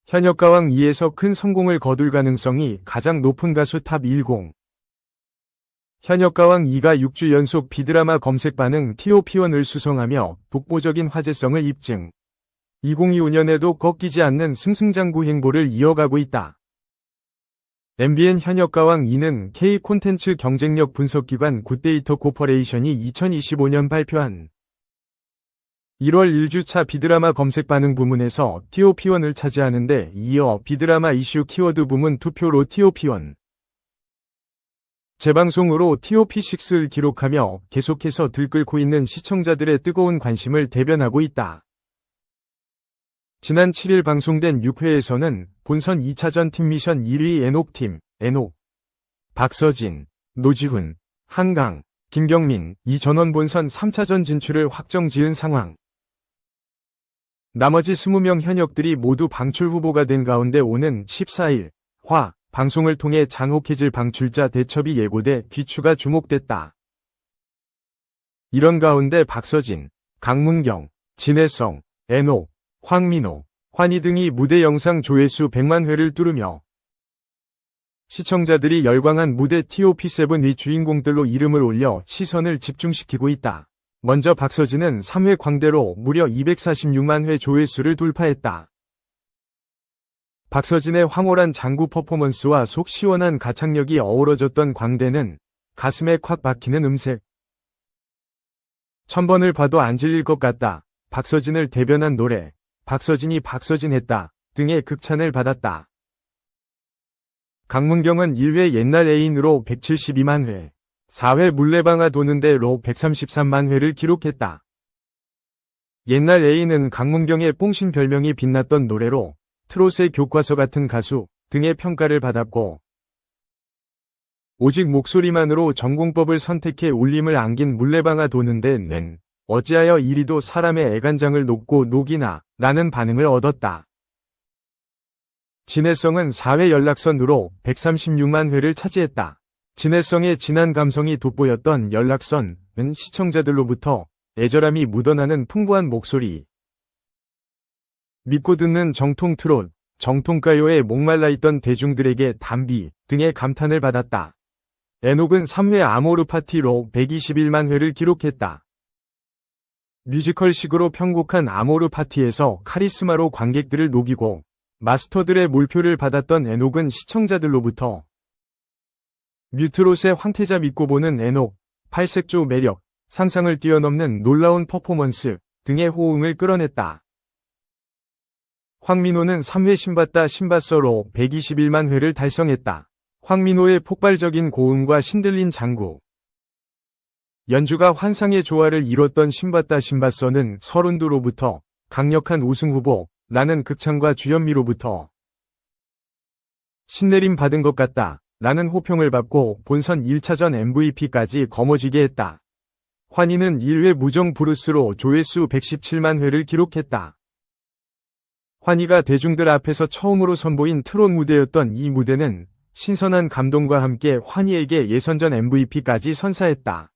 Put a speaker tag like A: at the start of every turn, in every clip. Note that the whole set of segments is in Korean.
A: 현역가왕 2에서 큰 성공을 거둘 가능성이 가장 높은 가수 탑 10. 현역가왕 2가 6주 연속 비드라마 검색 반응 TOP1을 수성하며 독보적인 화제성을 입증. 2025년에도 꺾이지 않는 승승장구 행보를 이어가고 있다. MBN 현역가왕 2는 K 콘텐츠 경쟁력 분석기관 굿데이터 코퍼레이션이 2025년 발표한 1월 1주차 비드라마 검색 반응 부문에서 TOP1을 차지하는데 이어 비드라마 이슈 키워드 부문 투표로 TOP1 재방송으로 TOP6를 기록하며 계속해서 들끓고 있는 시청자들의 뜨거운 관심을 대변하고 있다. 지난 7일 방송된 6회에서는 본선 2차전 팀미션 1위 엔옥팀, 엔옥, 박서진, 노지훈, 한강, 김경민, 이전원 본선 3차전 진출을 확정지은 상황. 나머지 20명 현역들이 모두 방출 후보가 된 가운데 오는 14일, 화, 방송을 통해 장혹해질 방출자 대첩이 예고돼 귀추가 주목됐다. 이런 가운데 박서진, 강문경, 진혜성, 엔옥, 황민호, 환희 등이 무대 영상 조회수 100만 회를 뚫으며 시청자들이 열광한 무대 TOP7의 주인공들로 이름을 올려 시선을 집중시키고 있다. 먼저 박서진은 3회 광대로 무려 246만 회 조회수를 돌파했다. 박서진의 황홀한 장구 퍼포먼스와 속 시원한 가창력이 어우러졌던 광대는 가슴에 콱 박히는 음색. 1000번을 봐도 안 질릴 것 같다. 박서진을 대변한 노래, 박서진이 박서진했다 등의 극찬을 받았다. 강문경은 1회 옛날 애인으로 172만 회, 4회 물레방아 도는데로 133만 회를 기록했다. 옛날 애인은 강문경의 뽕신 별명이 빛났던 노래로 트롯의 교과서 같은 가수 등의 평가를 받았고 오직 목소리만으로 전공법을 선택해 울림을 안긴 물레방아 도는데는 어찌하여 이리도 사람의 애간장을 녹고 녹이나 라는 반응을 얻었다. 진혜성은 4회 연락선으로 136만 회를 차지했다. 진혜성의 진한 감성이 돋보였던 연락선은 시청자들로부터 애절함이 묻어나는 풍부한 목소리, 믿고 듣는 정통 트롯, 정통가요에 목말라 있던 대중들에게 담비 등의 감탄을 받았다. 엔옥은 3회 아모르 파티로 121만 회를 기록했다. 뮤지컬식으로 편곡한 아모르 파티에서 카리스마로 관객들을 녹이고 마스터들의 몰표를 받았던 엔옥은 시청자들로부터 뮤트롯의 황태자 믿고 보는 엔옥, 팔색조 매력, 상상을 뛰어넘는 놀라운 퍼포먼스 등의 호응을 끌어냈다. 황민호는 3회 신봤다 신봤어로 121만 회를 달성했다. 황민호의 폭발적인 고음과 신들린 장구, 연주가 환상의 조화를 이뤘던 신봤다 신봤어는 서른도로부터 강력한 우승 후보라는 극찬과 주현미로부터 신내림 받은 것 같다 라는 호평을 받고 본선 1차전 MVP까지 거머쥐게 했다. 환희는 1회 무정 브루스로 조회수 117만 회를 기록했다. 환희가 대중들 앞에서 처음으로 선보인 트롯 무대였던 이 무대는 신선한 감동과 함께 환희에게 예선전 MVP까지 선사했다.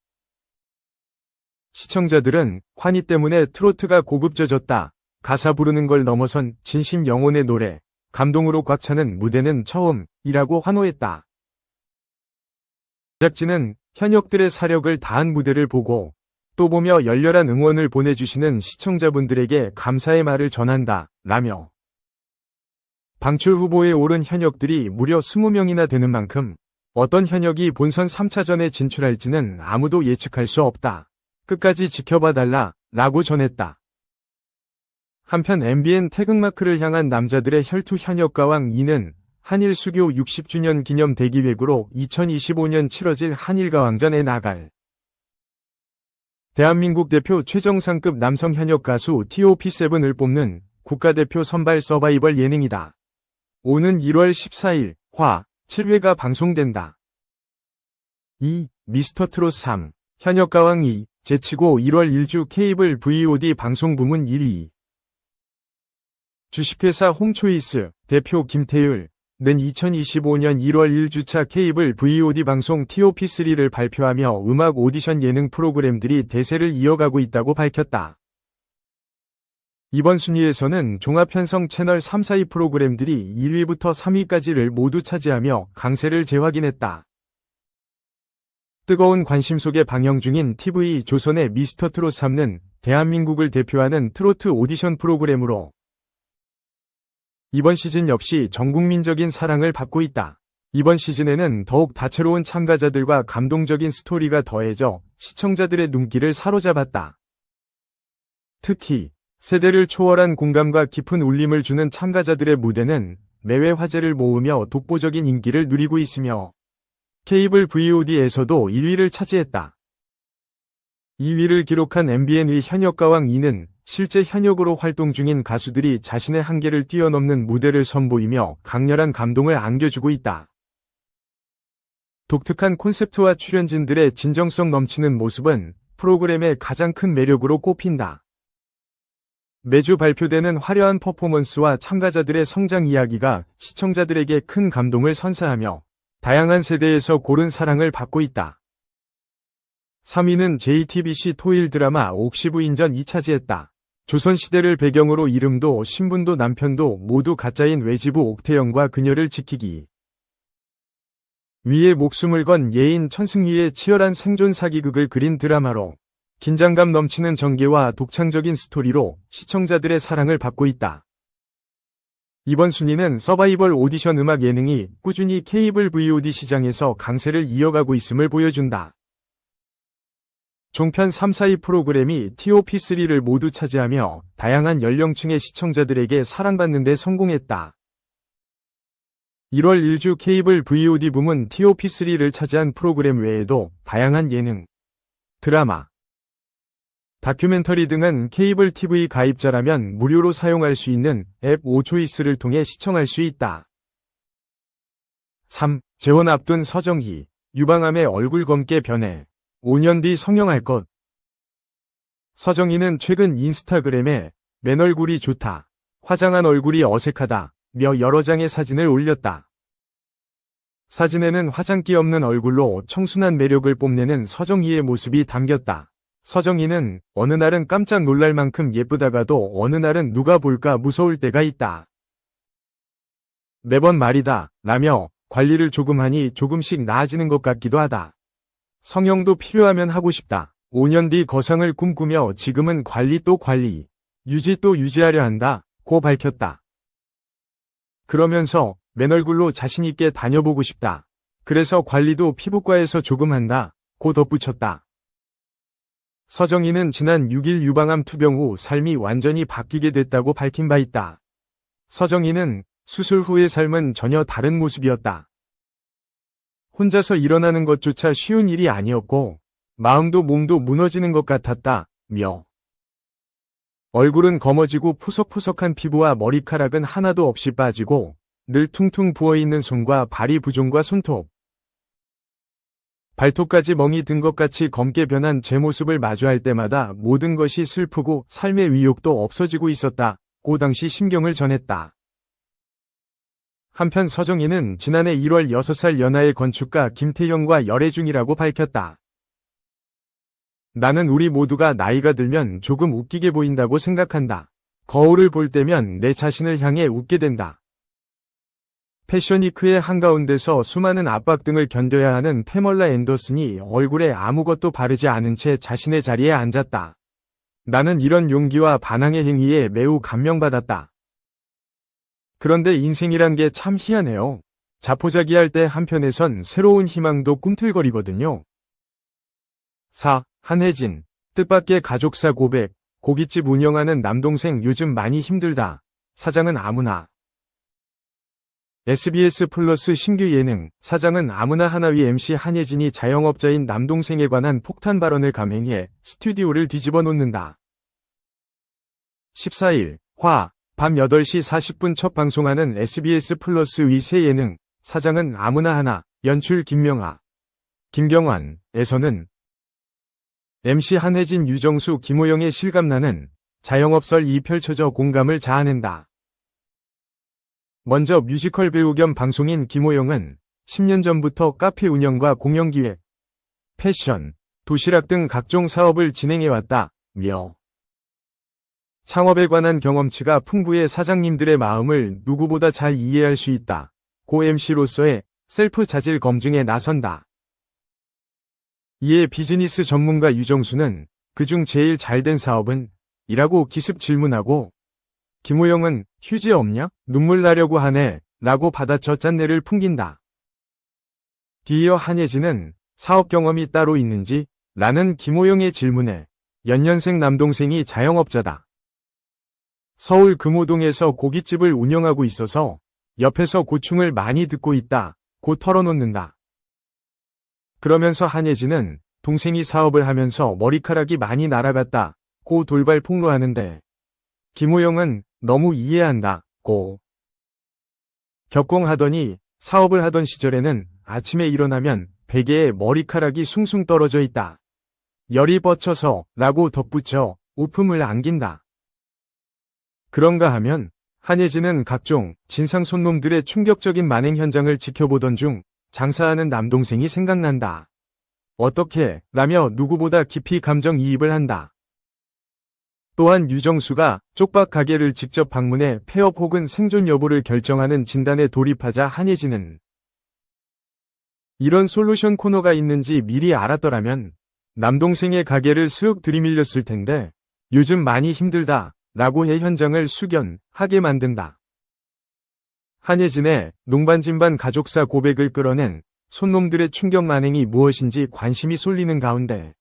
A: 시청자들은 환희 때문에 트로트가 고급져졌다. 가사 부르는 걸 넘어선 진심 영혼의 노래, 감동으로 꽉 차는 무대는 처음이라고 환호했다. 제작진은 현역들의 사력을 다한 무대를 보고 또 보며 열렬한 응원을 보내주시는 시청자분들에게 감사의 말을 전한다 라며 방출 후보에 오른 현역들이 무려 20명이나 되는 만큼 어떤 현역이 본선 3차전에 진출할지는 아무도 예측할 수 없다. 끝까지 지켜봐달라 라고 전했다. 한편 MBN 태극마크를 향한 남자들의 혈투 현역가왕 2는 한일 수교 60주년 기념 대기획으로 2025년 치러질 한일가왕전에 나갈 대한민국 대표 최정상급 남성 현역 가수 TOP7을 뽑는 국가대표 선발 서바이벌 예능이다. 오는 1월 14일 화 7회가 방송된다. 2. 미스터트롯 3. 현역가왕 2. 제치고 1월 1주 케이블 VOD 방송 부문 1위. 주식회사 홈초이스 대표 김태율 는 2025년 1월 1주차 케이블 VOD 방송 TOP3를 발표하며 음악 오디션 예능 프로그램들이 대세를 이어가고 있다고 밝혔다. 이번 순위에서는 종합편성 채널 3, 4위 프로그램들이 1위부터 3위까지를 모두 차지하며 강세를 재확인했다. 뜨거운 관심 속에 방영 중인 TV 조선의 미스터 트롯 3는 대한민국을 대표하는 트로트 오디션 프로그램으로 이번 시즌 역시 전국민적인 사랑을 받고 있다. 이번 시즌에는 더욱 다채로운 참가자들과 감동적인 스토리가 더해져 시청자들의 눈길을 사로잡았다. 특히 세대를 초월한 공감과 깊은 울림을 주는 참가자들의 무대는 매회 화제를 모으며 독보적인 인기를 누리고 있으며 케이블 VOD에서도 1위를 차지했다. 2위를 기록한 MBN의 현역가왕 2는 실제 현역으로 활동 중인 가수들이 자신의 한계를 뛰어넘는 무대를 선보이며 강렬한 감동을 안겨주고 있다. 독특한 콘셉트와 출연진들의 진정성 넘치는 모습은 프로그램의 가장 큰 매력으로 꼽힌다. 매주 발표되는 화려한 퍼포먼스와 참가자들의 성장 이야기가 시청자들에게 큰 감동을 선사하며 다양한 세대에서 고른 사랑을 받고 있다. 3위는 JTBC 토일 드라마 옥시부인전이 차지했다. 조선시대를 배경으로 이름도 신분도 남편도 모두 가짜인 외지부 옥태영과 그녀를 지키기 위해 목숨을 건 예인 천승희의 치열한 생존 사기극을 그린 드라마로 긴장감 넘치는 전개와 독창적인 스토리로 시청자들의 사랑을 받고 있다. 이번 순위는 서바이벌 오디션 음악 예능이 꾸준히 케이블 VOD 시장에서 강세를 이어가고 있음을 보여준다. 종편 3, 4위 프로그램이 TOP3를 모두 차지하며 다양한 연령층의 시청자들에게 사랑받는 데 성공했다. 1월 1주 케이블 VOD 부문 TOP3를 차지한 프로그램 외에도 다양한 예능, 드라마, 다큐멘터리 등은 케이블 TV 가입자라면 무료로 사용할 수 있는 앱 오초이스를 통해 시청할 수 있다. 3. 재혼 앞둔 서정희, 유방암의 얼굴 검게 변해 5년 뒤 성형할 것. 서정희는 최근 인스타그램에 맨 얼굴이 좋다, 화장한 얼굴이 어색하다 며 여러 장의 사진을 올렸다. 사진에는 화장기 없는 얼굴로 청순한 매력을 뽐내는 서정희의 모습이 담겼다. 서정희는 어느 날은 깜짝 놀랄 만큼 예쁘다가도 어느 날은 누가 볼까 무서울 때가 있다. 매번 말이다 라며 관리를 조금 하니 조금씩 나아지는 것 같기도 하다. 성형도 필요하면 하고 싶다. 5년 뒤 거상을 꿈꾸며 지금은 관리 또 관리, 유지 또 유지하려 한다 고 밝혔다. 그러면서 맨 얼굴로 자신있게 다녀보고 싶다. 그래서 관리도 피부과에서 조금 한다 고 덧붙였다. 서정희는 지난 6일 유방암 투병 후 삶이 완전히 바뀌게 됐다고 밝힌 바 있다. 서정희는 수술 후의 삶은 전혀 다른 모습이었다. 혼자서 일어나는 것조차 쉬운 일이 아니었고 마음도 몸도 무너지는 것 같았다 며 얼굴은 검어지고 푸석푸석한 피부와 머리카락은 하나도 없이 빠지고 늘 퉁퉁 부어있는 손과 발이 부종과 손톱, 발톱까지 멍이 든 것 같이 검게 변한 제 모습을 마주할 때마다 모든 것이 슬프고 삶의 위욕도 없어지고 있었다고 당시 심경을 전했다. 한편 서정희는 지난해 1월 6살 연하의 건축가 김태형과 열애 중이라고 밝혔다. 나는 우리 모두가 나이가 들면 조금 웃기게 보인다고 생각한다. 거울을 볼 때면 내 자신을 향해 웃게 된다. 패션위크의 한가운데서 수많은 압박 등을 견뎌야 하는 패멀라 앤더슨이 얼굴에 아무것도 바르지 않은 채 자신의 자리에 앉았다. 나는 이런 용기와 반항의 행위에 매우 감명받았다. 그런데 인생이란 게 참 희한해요. 자포자기할 때 한편에선 새로운 희망도 꿈틀거리거든요. 4. 한혜진, 뜻밖의 가족사 고백, 고깃집 운영하는 남동생 요즘 많이 힘들다. 사장은 아무나. SBS 플러스 신규 예능 사장은 아무나 하나위 MC 한혜진이 자영업자인 남동생에 관한 폭탄 발언을 감행해 스튜디오를 뒤집어 놓는다. 14일 밤 8시 40분 첫 방송하는 SBS 플러스의 새 예능 사장은 아무나 하나 연출 김명아, 김경환에서는 MC 한혜진, 유정수, 김호영의 실감나는 자영업설이 펼쳐져 공감을 자아낸다. 먼저 뮤지컬 배우 겸 방송인 김호영은 10년 전부터 카페 운영과 공연기획, 패션, 도시락 등 각종 사업을 진행해왔다 며 창업에 관한 경험치가 풍부해 사장님들의 마음을 누구보다 잘 이해할 수 있다. 고 MC로서의 셀프 자질 검증에 나선다. 이에 비즈니스 전문가 유정수는 그중 제일 잘된 사업은? 이라고 기습 질문하고 김호영은 휴지 없냐? 눈물 나려고 하네 라고 받아쳐 짠내를 풍긴다. 뒤이어 한예진은 사업 경험이 따로 있는지? 라는 김호영의 질문에 연년생 남동생이 자영업자다. 서울 금호동에서 고깃집을 운영하고 있어서 옆에서 고충을 많이 듣고 있다. 고 털어놓는다. 그러면서 한예진은 동생이 사업을 하면서 머리카락이 많이 날아갔다. 고 돌발 폭로하는데 김호영은 너무 이해한다. 고 격공하더니 사업을 하던 시절에는 아침에 일어나면 베개에 머리카락이 숭숭 떨어져 있다. 열이 뻗쳐서 라고 덧붙여 웃음을 안긴다. 그런가 하면 한예진은 각종 진상 손놈들의 충격적인 만행 현장을 지켜보던 중 장사하는 남동생이 생각난다. 어떻게? 라며 누구보다 깊이 감정이입을 한다. 또한 유정수가 쪽박 가게를 직접 방문해 폐업 혹은 생존 여부를 결정하는 진단에 돌입하자 한예진은 이런 솔루션 코너가 있는지 미리 알았더라면 남동생의 가게를 쓱 들이밀렸을 텐데 요즘 많이 힘들다 라고 해 현장을 숙연하게 만든다. 한예진의 농반진반 가족사 고백을 끌어낸 손놈들의 충격 만행이 무엇인지 관심이 쏠리는 가운데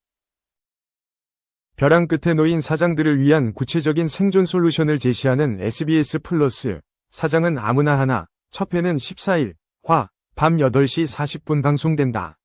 A: 벼랑 끝에 놓인 사장들을 위한 구체적인 생존 솔루션을 제시하는 SBS 플러스 사장은 아무나 하나 첫 회는 14일 밤 8시 40분 방송된다.